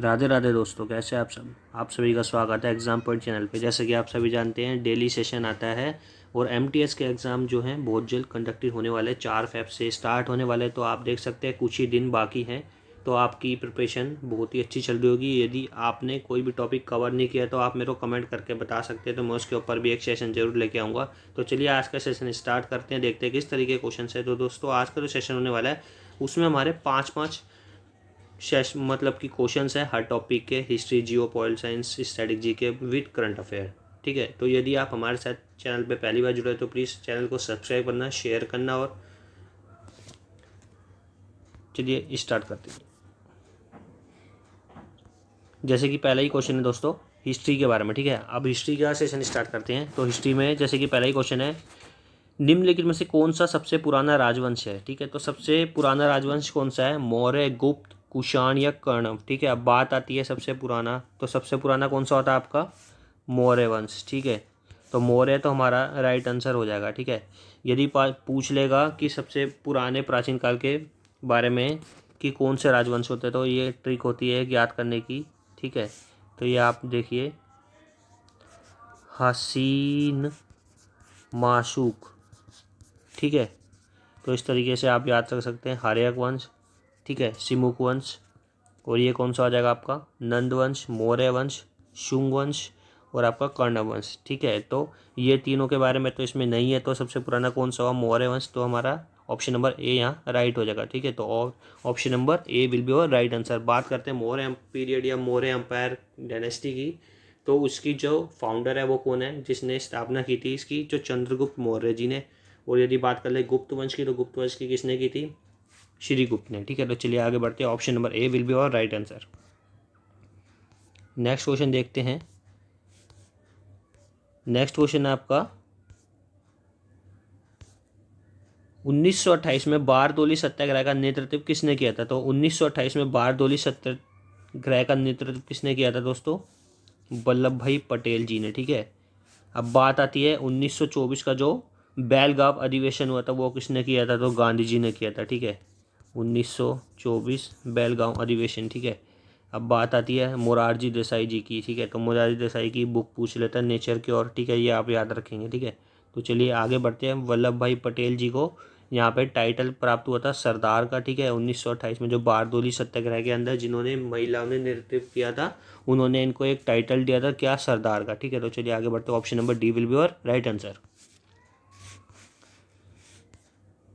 राधे राधे दोस्तों, कैसे आप सब। आप सभी का स्वागत है एग्ज़ाम पॉइंट चैनल पे। जैसे कि आप सभी जानते हैं, डेली सेशन आता है और एमटीएस के एग्ज़ाम जो हैं बहुत जल्द कंडक्टेड होने वाले, 4 फेब से स्टार्ट होने वाले। तो आप देख सकते हैं कुछ ही दिन बाकी हैं, तो आपकी प्रिपरेशन बहुत ही अच्छी चल रही होगी। यदि आपने कोई भी टॉपिक कवर नहीं किया तो आप मेरे को कमेंट करके बता सकते हैं, तो मैं उसके ऊपर भी एक सेशन जरूर लेके आऊँगा। तो चलिए आज का सेशन स्टार्ट करते हैं, देखते हैं किस तरीके के क्वेश्चन है। तो दोस्तों, आज का जो सेशन होने वाला है उसमें हमारे 5-5 मतलब कि क्वेश्चंस है हर टॉपिक के, हिस्ट्री, जियो, पॉलिट साइंस, स्टैटिक जी के विद करंट अफेयर। ठीक है, तो यदि आप हमारे साथ चैनल पे पहली बार जुड़े तो प्लीज़ चैनल को सब्सक्राइब करना, शेयर करना। और चलिए स्टार्ट करते हैं। जैसे कि पहला ही क्वेश्चन है दोस्तों हिस्ट्री के बारे में। ठीक है, अब हिस्ट्री का सेशन स्टार्ट करते हैं। तो हिस्ट्री में जैसे कि पहला ही क्वेश्चन है, निम्नलिखित में से कौन सा सबसे पुराना राजवंश है। ठीक है, तो सबसे पुराना राजवंश कौन सा है, मौर्य, गुप्त, कुषाण या कर्ण। ठीक है, अब बात आती है सबसे पुराना, तो सबसे पुराना कौन सा होता है आपका, मौर्य वंश। ठीक है, तो मौर्य तो हमारा राइट आंसर हो जाएगा। ठीक है, यदि पूछ लेगा कि सबसे पुराने प्राचीन काल के बारे में कि कौन से राजवंश होते हैं, तो ये ट्रिक होती है याद करने की। ठीक है, तो ये आप देखिए, हसीन, माशूक। ठीक है, तो इस तरीके से आप याद कर सकते हैं। हार्यक वंश, ठीक है, सिमुक वंश, और ये कौन सा आ जाएगा आपका, नंद वंश, मौर्य वंश, शुंग वंश और आपका कर्ण वंश। ठीक है, तो ये तीनों के बारे में तो इसमें नहीं है, तो सबसे पुराना कौन सा हुआ, मौर्य वंश। तो हमारा ऑप्शन नंबर ए यहाँ राइट हो जाएगा। ठीक है, तो option number A will be और राइट आंसर। बात करते हैं मौर्य पीरियड या मौर्य एम्पायर डायनेस्टी की, तो उसकी जो फाउंडर है वो कौन है, जिसने स्थापना की थी इसकी, जो चंद्रगुप्त मौर्य जी ने। और यदि बात कर ले गुप्त वंश की, तो गुप्त वंश की किसने की थी, श्रीगुप्त ने। ठीक है, तो चलिए आगे बढ़ते हैं। Option number A will be और राइट आंसर। नेक्स्ट क्वेश्चन देखते हैं। नेक्स्ट क्वेश्चन है आपका, 1928 में बारदोली सत्याग्रह का नेतृत्व किसने किया था। तो 1928 में बारदोली सत्याग्रह का नेतृत्व किसने किया था दोस्तों, वल्लभ भाई पटेल जी ने। ठीक है, अब बात आती है 1924 का जो बेलगाम अधिवेशन हुआ था वो किसने किया था, तो गांधी जी ने किया था। ठीक है, 1924 बेलगाम अधिवेशन। ठीक है, अब बात आती है मोरारजी देसाई जी की। ठीक है, तो मोरारजी देसाई की बुक पूछ लेता है नेचर की और। ठीक है, ये आप याद रखेंगे। ठीक है, तो चलिए आगे बढ़ते हैं। वल्लभ भाई पटेल जी को यहाँ पे टाइटल प्राप्त हुआ था सरदार का। ठीक है, 1928 में जो बारदोली सत्याग्रह के अंदर जिन्होंने महिलाओं ने नेतृत्व किया था, उन्होंने इनको एक टाइटल दिया था, क्या, सरदार का। ठीक है, तो चलिए आगे बढ़ते हैं। Option number D will be और राइट आंसर।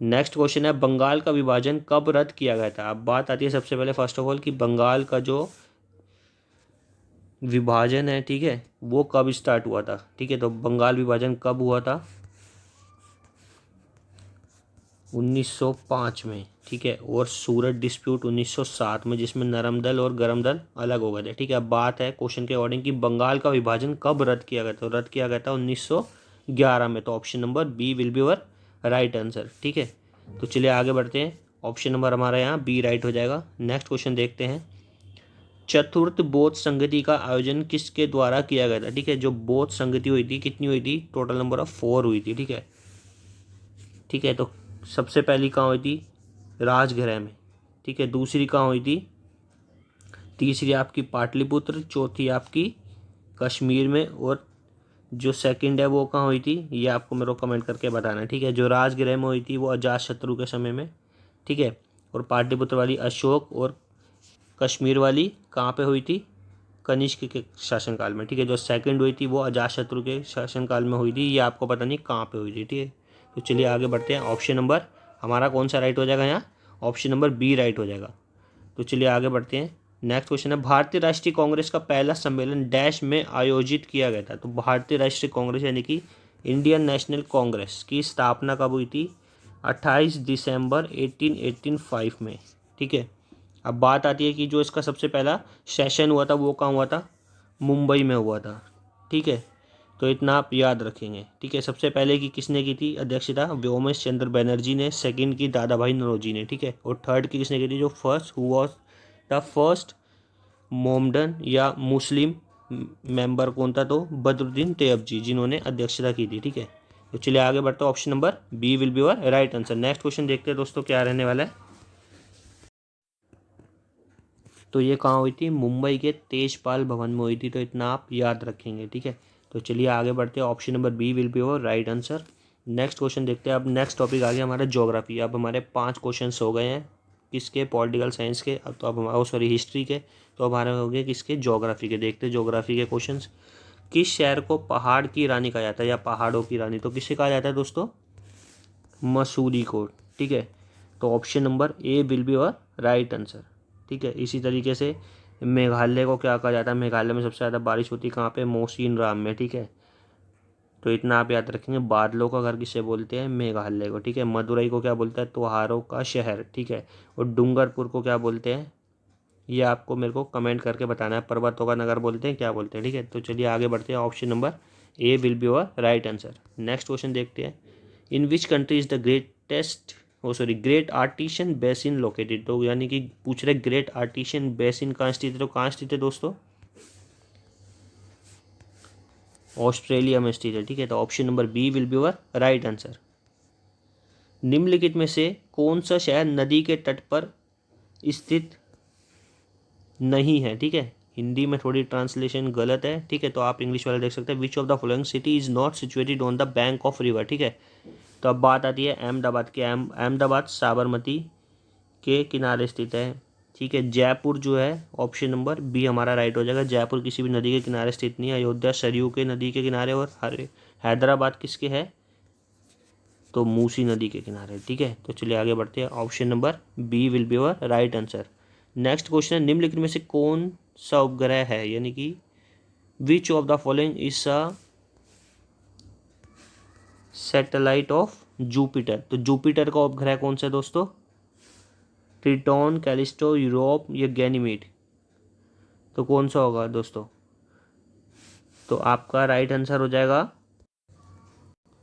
नेक्स्ट क्वेश्चन है, बंगाल का विभाजन कब रद्द किया गया था। अब बात आती है सबसे पहले फर्स्ट ऑफ ऑल कि बंगाल का जो विभाजन है, ठीक है, वो कब स्टार्ट हुआ था। ठीक है, तो बंगाल विभाजन कब हुआ था, 1905 में। ठीक है, और सूरत डिस्प्यूट 1907 में, जिसमें नरम दल और गरम दल अलग हो गए थे। ठीक है, अब बात है क्वेश्चन के अकॉर्डिंग कि बंगाल का विभाजन कब रद्द किया गया था। तो रद्द किया गया था 1911 में। तो option number B will be और राइट आंसर। ठीक है, तो चलिए आगे बढ़ते हैं। ऑप्शन नंबर हमारा यहाँ बी राइट हो जाएगा। नेक्स्ट क्वेश्चन देखते हैं, चतुर्थ बौद्ध संगति का आयोजन किसके द्वारा किया गया था। ठीक है, जो बौद्ध संगति हुई थी, कितनी हुई थी, टोटल नंबर ऑफ 4 हुई थी। ठीक है, ठीक है, तो सबसे पहली कहाँ हुई थी, राजगृह में। ठीक है, दूसरी कहाँ हुई थी, तीसरी आपकी पाटलिपुत्र, चौथी आपकी कश्मीर में, और जो सेकंड है वो कहाँ हुई थी, ये आपको मेरे को कमेंट करके बताना है। ठीक है, जो राजगृह में हुई थी वो अजातशत्रु के समय में। ठीक है, और पाटलिपुत्र वाली अशोक, और कश्मीर वाली कहाँ पे हुई थी, कनिष्क के शासनकाल में। ठीक है, जो सेकंड हुई थी वो अजातशत्रु के शासनकाल में हुई थी, ये आपको पता नहीं कहाँ पे हुई थी। ठीक है, तो चलिए आगे बढ़ते हैं। ऑप्शन नंबर हमारा कौन सा राइट हो जाएगा यहाँ, ऑप्शन नंबर बी राइट हो जाएगा। तो चलिए आगे बढ़ते हैं। नेक्स्ट क्वेश्चन है, भारतीय राष्ट्रीय कांग्रेस का पहला सम्मेलन डैश में आयोजित किया गया था। तो भारतीय राष्ट्रीय कांग्रेस यानी कि इंडियन नेशनल कांग्रेस की स्थापना कब हुई थी, 28 दिसंबर 1885 में। ठीक है, अब बात आती है कि जो इसका सबसे पहला सेशन हुआ था वो कहाँ हुआ था, मुंबई में हुआ था। ठीक है, तो इतना आप याद रखेंगे। ठीक है, सबसे पहले की किसने की थी अध्यक्षता, व्योमेश चंद्र बनर्जी ने, सेकंड की दादा भाई नौरोजी ने। ठीक है, और थर्ड की किसने की थी, जो first who was the first Mohammedan या मुस्लिम मेंबर कौन था, तो बदरुद्दीन तैयबजी, जिन्होंने अध्यक्षता की थी। ठीक है, तो चलिए आगे बढ़ते हैं। Option number B will be और राइट आंसर। नेक्स्ट क्वेश्चन देखते हैं दोस्तों क्या रहने वाला है। तो ये कहाँ हुई थी, मुंबई के तेजपाल भवन में हुई थी। तो इतना आप याद रखेंगे, ठीक है। तो चलिए आगे बढ़ते हैं, option number B will be your right answer. Next question देखते हैं। अब नेक्स्ट टॉपिक आ गया हमारा ज्योग्राफी। अब हमारे 5 क्वेश्चन हो गए हैं किसके, पॉलिटिकल साइंस के। अब तो अब हमारा सॉरी हिस्ट्री के, तो हमारे हो गए किसके, ज्योग्राफी के। देखते हैं ज्योग्राफी के क्वेश्चंस। किस शहर को पहाड़ की रानी कहा जाता है या पहाड़ों की रानी, तो किसे कहा जाता है दोस्तों, मसूरी को, ठीक है। तो option number A will be और राइट आंसर, ठीक है। इसी तरीके से मेघालय को क्या कहा जाता है, मेघालय में सबसे ज़्यादा बारिश होती है कहाँ पे, मोसिन राम में, ठीक है। तो इतना आप याद रखेंगे। बादलों का घर किसे बोलते हैं, मेघालय को, ठीक है। मदुरई को क्या बोलता है, त्योहारों का शहर, ठीक है। और डूंगरपुर को क्या बोलते हैं, ये आपको मेरे को कमेंट करके बताना है। पर्वतों का नगर बोलते हैं, क्या बोलते हैं, ठीक है। तो चलिए आगे बढ़ते हैं, option number A will be your right answer. Next question देखते हैं। In which country is the Great Artesian Basin located. तो यानी कि पूछ रहे ग्रेट आर्टिशियन बेसिन कहाँ स्थित है, तो कहाँ स्थित है दोस्तों, ऑस्ट्रेलिया में स्थित है, ठीक है। तो option number B will be your right answer. निम्नलिखित में से कौन सा शहर नदी के तट पर स्थित नहीं है, ठीक है। हिंदी में थोड़ी ट्रांसलेशन गलत है, ठीक है। तो आप इंग्लिश वाला देख सकते हैं। Which of the following city is not situated on the bank of river, ठीक है। तो अब बात आती है अहमदाबाद की। अहमदाबाद साबरमती के किनारे स्थित है, ठीक है। जयपुर जो है, ऑप्शन नंबर बी हमारा राइट हो जाएगा। जयपुर किसी भी नदी के किनारे स्थित नहीं है। अयोध्या सरयू के नदी के किनारे, और हैदराबाद किसके है, तो मूसी नदी के किनारे, ठीक है। तो चलिए आगे बढ़ते हैं, option number B will be your right answer. Next question है, निम्नलिखित में से कौन सा उपग्रह है, यानी कि which of the following is a satellite of Jupiter. तो जुपिटर का उपग्रह कौन सा है दोस्तों, ट्रिटॉन, कैलिस्टो, यूरोप या गैनीमीड। तो कौन सा होगा दोस्तों, तो आपका राइट आंसर हो जाएगा,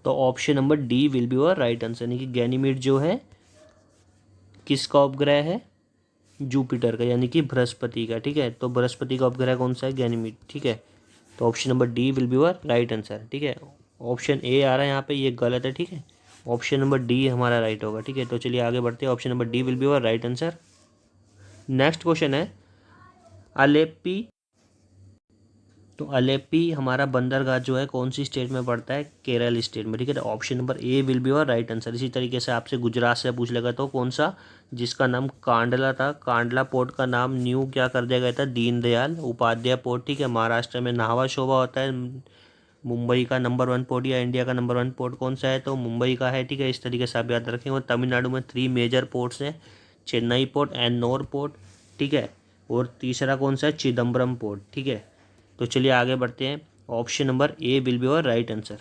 तो option number D will be your right answer. यानी कि गैनीमीड जो है किसका उपग्रह है, जुपिटर का, यानी कि बृहस्पति का, ठीक है। तो बृहस्पति का उपग्रह कौन सा है, गैनीमीड, ठीक है। तो option number D will be your right answer, ठीक है। ऑप्शन ए आ रहा है यहाँ पे, ये गलत है, ठीक है। ऑप्शन नंबर डी हमारा राइट होगा, ठीक है। तो चलिए आगे बढ़ते हैं, option number D will be your right answer. Next question है, अलेप्पी। तो अलेप्पी हमारा बंदरगाह जो है कौन सी स्टेट में पड़ता है, केरल स्टेट में, ठीक है। तो option number A will be your right answer. इसी तरीके से आपसे गुजरात से पूछ लेगा, तो कौन सा, जिसका नाम कांडला था, कांडला पोर्ट का नाम न्यू क्या कर दिया गया था, दीनदयाल उपाध्याय पोर्ट, ठीक है। महाराष्ट्र में नाहवा शोभा होता है। मुंबई का नंबर 1 पोर्ट या इंडिया का नंबर 1 पोर्ट कौन सा है, तो मुंबई का है, ठीक है। इस तरीके से आप याद रखें। और तमिलनाडु में 3 मेजर पोर्ट्स हैं, चेन्नई पोर्ट, एन्नोर पोर्ट, ठीक है। और तीसरा कौन सा है, चिदम्बरम पोर्ट, ठीक है। तो चलिए आगे बढ़ते हैं, option number A will be your right answer.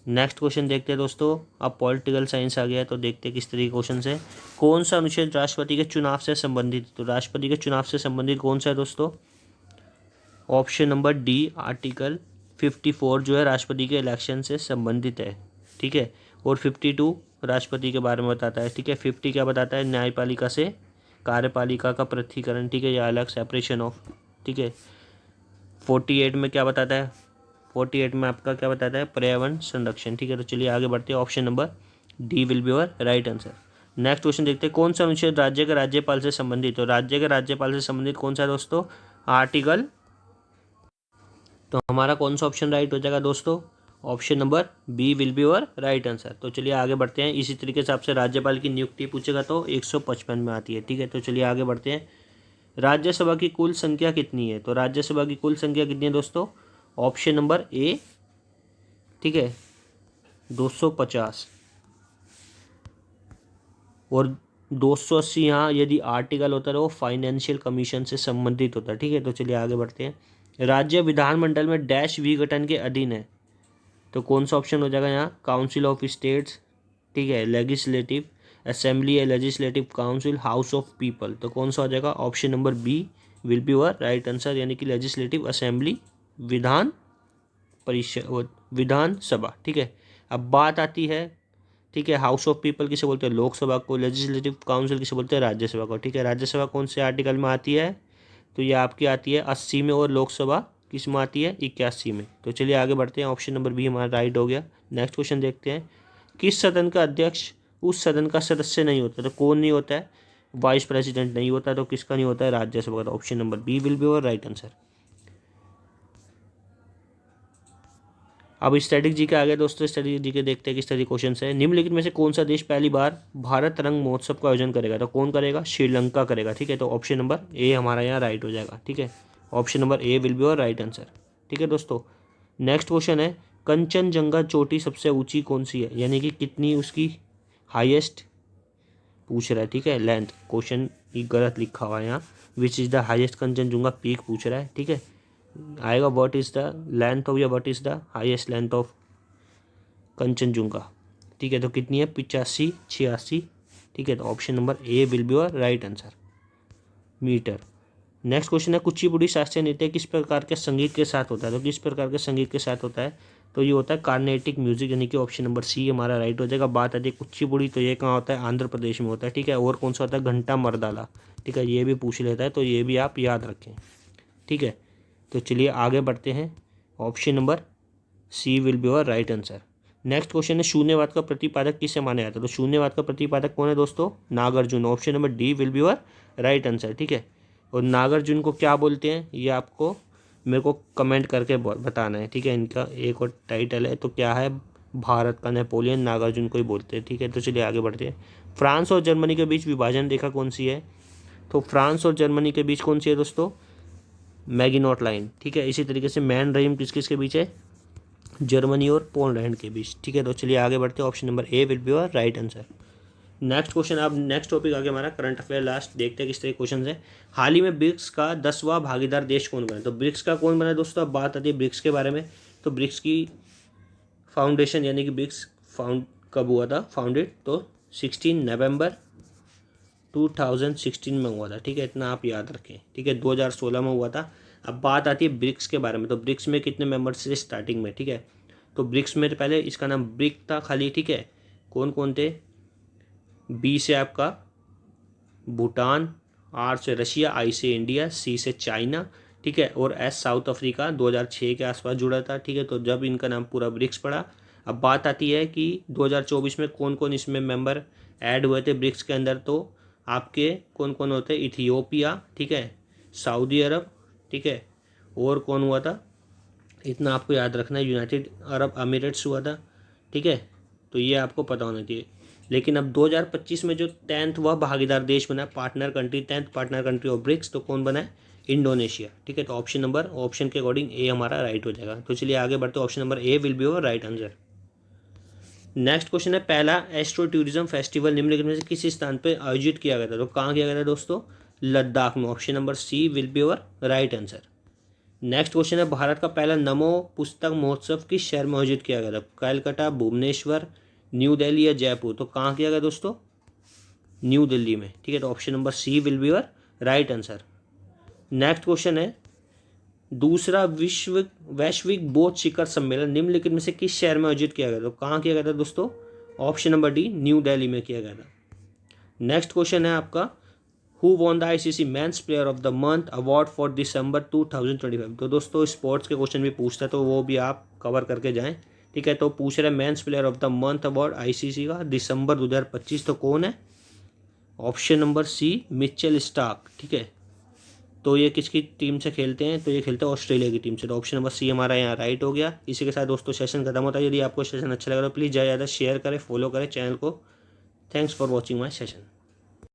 Next question देखते हैं दोस्तों। अब पॉलिटिकल साइंस आ गया है, तो देखते हैं किस तरीके क्वेश्चन है। कौन सा अनुच्छेद राष्ट्रपति के चुनाव से संबंधित, तो राष्ट्रपति के चुनाव से संबंधित कौन सा है दोस्तों, ऑप्शन नंबर डी आर्टिकल 54 जो है राष्ट्रपति के इलेक्शन से संबंधित है, ठीक है। और 52 राष्ट्रपति के बारे में बताता है, ठीक है। 50 क्या बताता है, न्यायपालिका से कार्यपालिका का पृथकीकरण, ठीक है, या अलग सेपरेशन ऑफ, ठीक है। 48 में क्या बताता है, 48 में आपका क्या बताता है, पर्यावरण संरक्षण, ठीक है। तो चलिए आगे बढ़ते हैं, option number D will be your right answer. Next question देखते हैं, कौन सा अनुच्छेद राज्य के राज्यपाल से संबंधित, तो राज्य के राज्यपाल से संबंधित कौन सा है दोस्तों, आर्टिकल, तो हमारा कौन सा ऑप्शन राइट हो जाएगा दोस्तों, option number B will be your right answer. तो चलिए आगे बढ़ते हैं। इसी तरीके से आपसे राज्यपाल की नियुक्ति पूछेगा तो 155 में आती है, ठीक है। तो चलिए आगे बढ़ते हैं। राज्यसभा की कुल संख्या कितनी है, तो राज्यसभा की कुल संख्या कितनी है दोस्तों, ऑप्शन नंबर ए, ठीक है, 250। और 280 यहाँ यदि आर्टिकल होता है वो फाइनेंशियल कमीशन से संबंधित होता है, ठीक है। तो चलिए आगे बढ़ते हैं। राज्य विधानमंडल में डैश विघटन के अधीन है, तो कौन सा ऑप्शन हो जाएगा यहाँ, काउंसिल ऑफ स्टेट्स, ठीक है, लेजिस्लेटिव असेंबली या legislative council, house of people. तो कौन सा हो जाएगा, option number B will be your right answer, यानी कि लेजिस्लेटिव असेंबली, विधान परिषद, विधानसभा, ठीक है। अब बात आती है, ठीक है, हाउस ऑफ पीपल किसे बोलते हैं, लोकसभा को, लेजिस्लेटिव काउंसिल किसे बोलते हैं, राज्यसभा को, ठीक है। राज्यसभा कौन से आर्टिकल में आती है, तो ये आपकी आती है 80 में, और लोकसभा किस में आती है, 81 में। तो चलिए आगे बढ़ते हैं, ऑप्शन नंबर बी हमारा राइट हो गया। नेक्स्ट क्वेश्चन देखते हैं, किस सदन का अध्यक्ष उस सदन का सदस्य नहीं होता, तो कौन नहीं होता है, वाइस प्रेसिडेंट नहीं होता, तो किसका नहीं होता है, राज्यसभा का। Option number B will be और राइट आंसर। अब स्टैटिक जी के आगे दोस्तों, स्टैटिक जी के देखते हैं किस तरह क्वेश्चन है। निम्नलिखित में से कौन सा देश पहली बार भारत रंग महोत्सव का आयोजन करेगा, तो कौन करेगा, श्रीलंका करेगा। ठीक है, तो ऑप्शन नंबर ए हमारा यहाँ राइट हो जाएगा। ठीक है, option number A will be और राइट आंसर। ठीक है दोस्तों, नेक्स्ट क्वेश्चन है, कंचनजंगा चोटी सबसे ऊंची कौन सी है, यानी कि कितनी उसकी हाईएस्ट पूछ रहा है। ठीक है, लेंथ, क्वेश्चन ही गलत लिखा हुआ है यहाँ, which is the highest Kanchenjunga peak पूछ रहा है। ठीक है, आएगा what is the length of या what is the highest length of Kanchenjunga. ठीक है, तो कितनी है, 85, 86। ठीक है, तो option number A will be और right answer, metre. Next question है, कुचिपुड़ी शास्त्रीय नृत्य किस प्रकार के संगीत के साथ होता है, तो किस प्रकार के संगीत के साथ होता है, तो ये होता है कार्नेटिक म्यूजिक, यानी कि ऑप्शन नंबर सी हमारा राइट हो जाएगा। बात आती है कुचिपुड़ी, तो ये कहाँ होता है, आंध्र प्रदेश में होता है। ठीक है, और कौन सा होता है, घंटा मर्दाला। ठीक है, ये भी पूछ लेता है, तो ये भी आप याद रखें। ठीक है, तो चलिए आगे बढ़ते हैं, option number C will be और राइट आंसर। नेक्स्ट क्वेश्चन है, शून्यवाद का प्रतिपादक किसे माना जाता है, तो शून्यवाद का प्रतिपादक कौन है दोस्तों, Nagarjuna. Option number D will be और राइट आंसर। ठीक है, और नागार्जुन को क्या बोलते हैं, ये आपको मेरे को कमेंट करके बताना है। ठीक है, इनका एक और टाइटल है, तो क्या है, भारत का नेपोलियन नागार्जुन को ही बोलते हैं। ठीक है, तो चलिए आगे बढ़ते हैं। फ्रांस और जर्मनी के बीच विभाजन रेखा कौन सी है, तो फ्रांस और जर्मनी के बीच कौन सी है दोस्तों, मैगिनॉट लाइन। ठीक है, इसी तरीके से मैन रहीम किस किस के बीच है, जर्मनी और पोलैंड के बीच। ठीक है, तो चलिए आगे बढ़ते हैं, option number A will be और राइट आंसर। नेक्स्ट क्वेश्चन, अब नेक्स्ट टॉपिक आगे हमारा करंट अफेयर लास्ट, देखते हैं किस तरह क्वेश्चन है। हाल ही में ब्रिक्स का 10वां भागीदार देश कौन बना, तो ब्रिक्स का कौन बना दोस्तों। अब बात आती है ब्रिक्स के बारे में, तो ब्रिक्स की फाउंडेशन यानी कि ब्रिक्स फाउंड कब हुआ था, फाउंडेड, तो 16 नवंबर 2016 में हुआ था। ठीक है, इतना आप याद रखें। ठीक है, 2016 में हुआ था। अब बात आती है ब्रिक्स के बारे में, तो ब्रिक्स में कितने मेंबर्स थे स्टार्टिंग में। ठीक है, तो ब्रिक्स में पहले इसका नाम ब्रिक था खाली। ठीक है, कौन कौन थे, बी से आपका भूटान, आर से रशिया, आई से इंडिया, सी से चाइना। ठीक है, और एस साउथ अफ्रीका 2006 के आसपास जुड़ा था। ठीक है, तो जब इनका नाम पूरा ब्रिक्स पड़ा। अब बात आती है कि 2024 में कौन कौन इसमें मेंबर ऐड हुए थे ब्रिक्स के अंदर, तो आपके कौन कौन होते हैं, इथियोपिया, ठीक है, सऊदी अरब, ठीक है, और कौन हुआ था, इतना आपको याद रखना है, यूनाइटेड अरब अमीरेट्स हुआ था। ठीक है, तो ये आपको पता होना चाहिए। लेकिन अब 2025 में जो 10th वह भागीदार देश बना, partner country, 10th partner country of BRICS, तो कौन बना है, इंडोनेशिया। ठीक है, तो ऑप्शन के अकॉर्डिंग ए हमारा राइट हो जाएगा। तो चलिए आगे बढ़ते, option number A will be और राइट आंसर। नेक्स्ट क्वेश्चन है, पहला एस्ट्रो टूरिज्म फेस्टिवल निम्नलिखित में से किस स्थान पर आयोजित किया गया था, तो कहाँ किया गया था दोस्तों, लद्दाख में। Option number C will be और राइट आंसर। नेक्स्ट क्वेश्चन है, भारत का पहला नमो पुस्तक महोत्सव किस शहर में आयोजित किया गया था, कलकत्ता, भुवनेश्वर, न्यू दिल्ली या जयपुर, तो कहाँ किया गया दोस्तों, न्यू दिल्ली में। ठीक है, तो option number C will be और राइट आंसर। नेक्स्ट क्वेश्चन है, दूसरा वैश्विक बौद्ध शिखर सम्मेलन निम्नलिखित में से किस शहर में आयोजित किया गया था, तो कहाँ किया गया था दोस्तों, option number D new Delhi में किया गया था। नेक्स्ट क्वेश्चन है आपका, who won the ICC men's player of the month award for December 2025, तो दोस्तों स्पोर्ट्स के क्वेश्चन भी पूछता है, तो वो भी आप कवर करके जाएं। ठीक है, तो पूछ रहे men's player of the month award ICC का दिसंबर 2025, तो कौन है, option number C Mitchell Starc. ठीक है, तो ये किसकी टीम से खेलते हैं, तो ये खेलते हैं ऑस्ट्रेलिया की टीम से, तो ऑप्शन नंबर सी हमारा यहाँ राइट हो गया। इसी के साथ दोस्तों सेशन खत्म होता है। यदि आपको सेशन अच्छा लगा तो प्लीज़ ज़्यादा शेयर करें, फॉलो करें चैनल को। Thanks for watching my session.